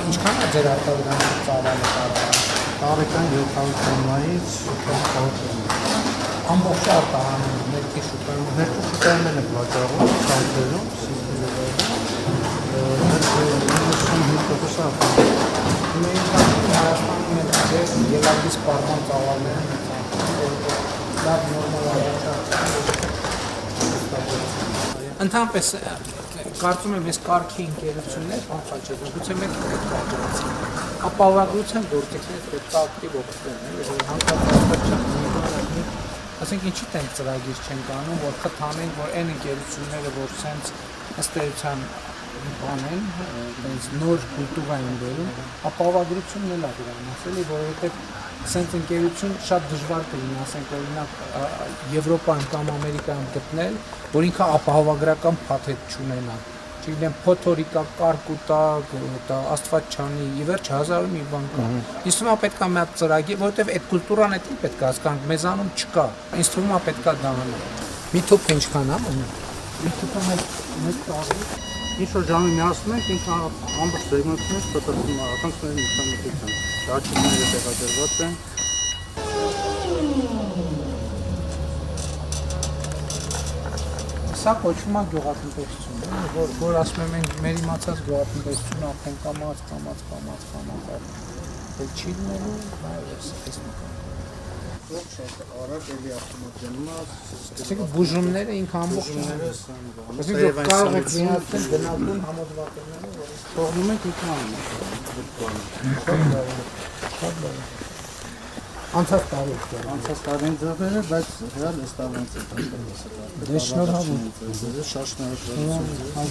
ինչքան է ձեր արտադրության ծավալը տարեկան։ Տարեկան 700 տոննայից 700 տոննա։ Ամբողջ արտահանում ներքին շուկայում Ներքին շուկայում են վաճառում, ցանցերում, Մենք Հայաստանում մեր ձեր ելակի սպառման ծավալները լավ նորմալ Ընդհանրապես կարծում եմ այս կարգի ընկերություններ անխաչելի գուցե մենք պետք է աջակցենք ապահովագրության գործիքներ պետք է ակտիվ օգտվեն որ հանկարծ ասենք ինչի՞ տենք ծրագիր չենք անում որ խթանենք որ այն ընկերությունները որ սենց ըստ էության բանեն այնց նոր կուլտուրա են բերում ապահովագրությունն էլ է դրան ասելի որովհետև սենց ընկերություն շատ դժվար կլինի ասենք օրինակ Եվրոպայում կամ Ամերիկայում գտնել որ ինքը ապահովագրական փաթեթ չունենա չգիտեմ փոթորիկա կարկուտա աստված չանի ի վերջ 1000-ը մի բան կա ինձ թվում է պետք է մի հատ ծրագիր որովհետև այդ կուլտուրան էլ պետք է հասկանանք մեզանում չկա ինձ թվում է պետք է դա անել մի թուփ ինչքան է Մի թուփը մեկ տարի ինչ որ ժամի միացնում ենք ինքը ամբողջ դեպքերից պատրաստում է ականքների նշանակություն դաշինները տեղադրված են Սա կոչվում է գյուղատնտեսություն, որ ասում եմ մեր իմացած գյուղատնտեսությունը արդեն կամաց, էլ չի լինելու, նաև էս նկատի։ Ողջ արագ էլի ավտոմատизмը Այսինքն բուժումները ինքը ամբողջ Այսինքն կարող եք միացնել գնալուն համոզվատորները, որ թողնում եք ինքն անում Անցած տարի են ձևերը, բայց հրալ էս տարվանց է Դե շնորհավոր Շատ շնորհակալ